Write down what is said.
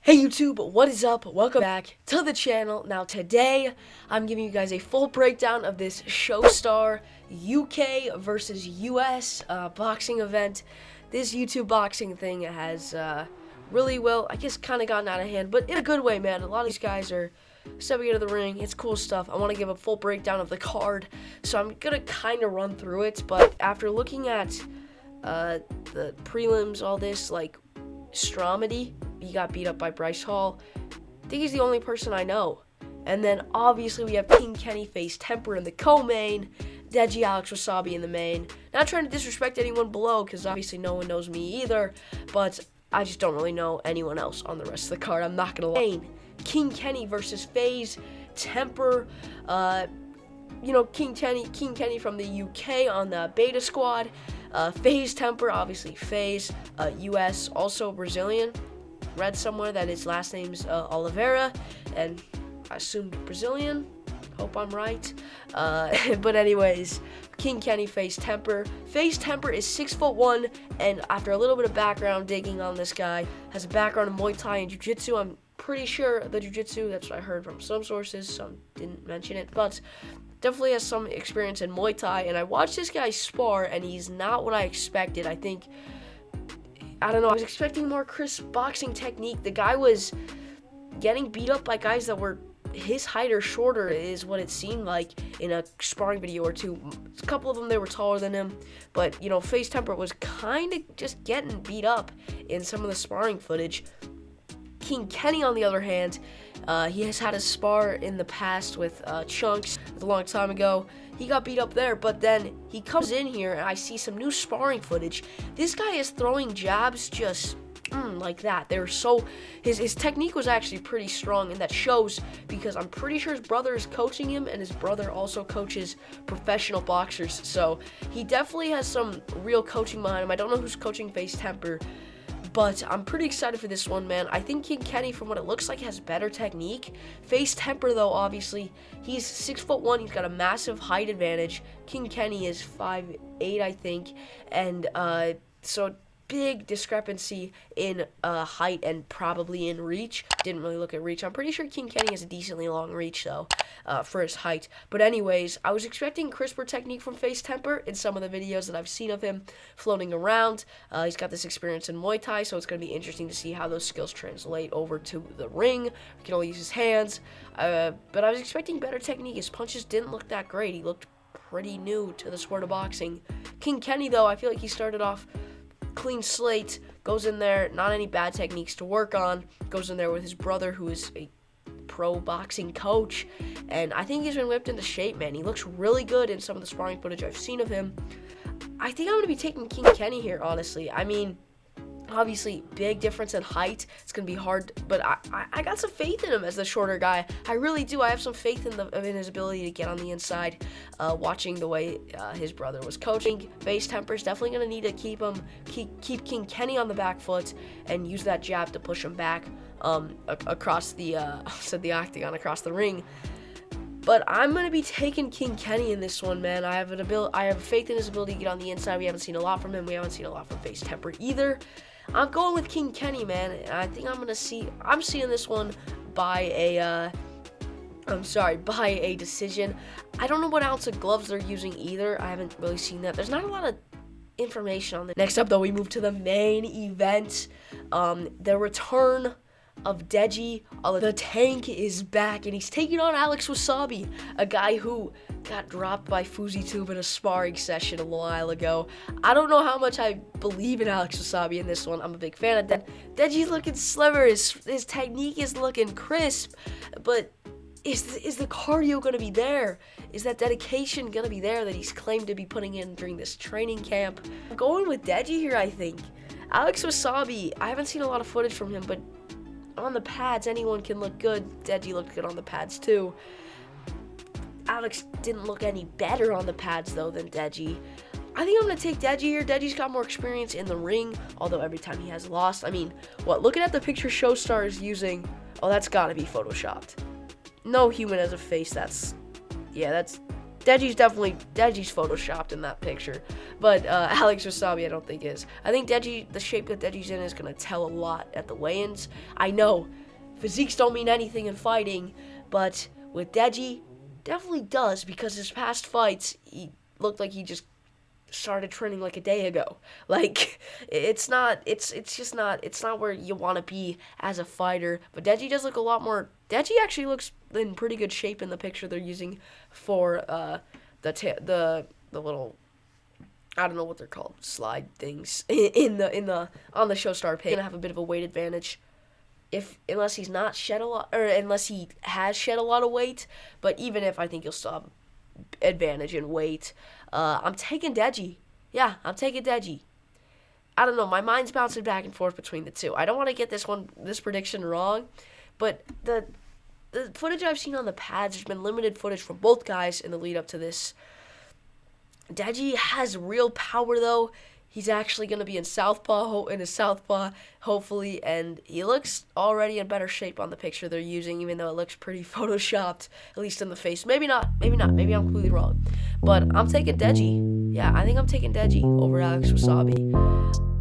Hey YouTube, what is up? Welcome back to the channel. Now today, I'm giving you guys a full breakdown of this Showstar UK versus US boxing event. This YouTube boxing thing has really, I guess kind of gotten out of hand, but in a good way, man. A lot of these guys are stepping into the ring. It's cool stuff. I want to give a full breakdown of the card, so I'm going to kind of run through it, but after looking at the prelims, all this, like, Stromedy, he got beat up by Bryce Hall. I think he's the only person I know. And then obviously we have King Kenny face Temper in the co-main, Deji Alex Wasabi in the main. Not trying to disrespect anyone below, because obviously no one knows me either, but I just don't really know anyone else on the rest of the card. I'm not gonna lie. King Kenny versus FaZe Temper. King Kenny from the UK on the beta squad. FaZe Temper, obviously FaZe, US, also Brazilian. Read somewhere that his last name's Oliveira, and I assumed Brazilian. Hope I'm right. But anyways, King Kenny FaZe Temper. FaZe Temper is 6'1", and after a little bit of background digging on this guy, has a background in Muay Thai and Jiu-Jitsu. I'm pretty sure the Jiu-Jitsu, that's what I heard from some sources, some didn't mention it, but definitely has some experience in Muay Thai, and I watched this guy spar, and he's not what I expected. I don't know, I was expecting more crisp boxing technique. The guy was getting beat up by guys that were his height or shorter, is what it seemed like in a sparring video or two. A couple of them, they were taller than him, but, FaZe Temper was kind of just getting beat up in some of the sparring footage. King Kenny, on the other hand, he has had a spar in the past with Chunks a long time ago. He got beat up there, but then he comes in here and I see some new sparring footage. This guy is throwing jabs just like that. His technique was actually pretty strong, and that shows because I'm pretty sure his brother is coaching him, and his brother also coaches professional boxers. So he definitely has some real coaching behind him. I don't know who's coaching FaZe Temper, but I'm pretty excited for this one, man. I think King Kenny, from what it looks like, has better technique. FaZe Temper, though, obviously, he's 6'1". He's got a massive height advantage. King Kenny is 5'8", I think. And so big discrepancy in height and probably in reach. Didn't really look at reach. I'm pretty sure King Kenny has a decently long reach, though, for his height. But anyways, I was expecting crisper technique from FaZe Temper in some of the videos that I've seen of him floating around. He's got this experience in Muay Thai, so it's going to be interesting to see how those skills translate over to the ring. He can only use his hands. But I was expecting better technique. His punches didn't look that great. He looked pretty new to the sport of boxing. King Kenny, though, I feel like he started off clean slate, goes in there, not any bad techniques to work on, goes in there with his brother, who is a pro boxing coach, and I think he's been whipped into shape, man. He looks really good in some of the sparring footage I've seen of him. I think I'm going to be taking King Kenny here, honestly. I mean, obviously, big difference in height. It's going to be hard, but I got some faith in him as the shorter guy. I really do. I have some faith in his ability to get on the inside, watching the way his brother was coaching. FaZe Temper's definitely going to need to keep King Kenny on the back foot and use that jab to push him back across the octagon, across the ring. But I'm going to be taking King Kenny in this one, man. I have faith in his ability to get on the inside. We haven't seen a lot from him. We haven't seen a lot from FaZe Temper either. I'm going with King Kenny, man. And I think I'm seeing this one by a decision. I don't know what ounce of gloves they're using either. I haven't really seen that. There's not a lot of information on this. Next up, though, we move to the main event. The return of Deji. The Tank is back, and he's taking on Alex Wasabi, a guy who got dropped by FuziTube in a sparring session a while ago. I don't know how much I believe in Alex Wasabi in this one. I'm a big fan of that. Deji's looking slimmer. His technique is looking crisp, but is the cardio going to be there? Is that dedication going to be there that he's claimed to be putting in during this training camp? I'm going with Deji here, I think. Alex Wasabi, I haven't seen a lot of footage from him, but on the pads, anyone can look good. Deji looked good on the pads, too. Alex didn't look any better on the pads, though, than Deji. I think I'm going to take Deji here. Deji's got more experience in the ring, although every time he has lost. I mean, looking at the picture Showstar is using, that's got to be photoshopped. No human has a face that's Deji's photoshopped in that picture, but Alex Wasabi I don't think is. I think Deji, the shape that Deji's in is gonna tell a lot at the weigh-ins. I know physiques don't mean anything in fighting, but with Deji, definitely does, because his past fights, he looked like he just started training like a day ago. Like, it's not where you want to be as a fighter. But Deji does look a lot more. Deji actually looks in pretty good shape in the picture they're using for the little, I don't know what they're called, slide things on the Showstar page. Gonna have a bit of a weight advantage, unless he has shed a lot of weight. But even if, I think he'll still have advantage in weight. I'm taking Deji. Yeah, I'm taking Deji. I don't know. My mind's bouncing back and forth between the two. I don't want to get this prediction wrong, but the footage I've seen on the pads, there's been limited footage from both guys in the lead up to this. Deji has real power though. He's actually going to be in his southpaw, hopefully, and he looks already in better shape on the picture they're using, even though it looks pretty photoshopped, at least in the face. Maybe not. Maybe I'm completely wrong. But I'm taking Deji. Yeah, I think I'm taking Deji over Alex Wasabi.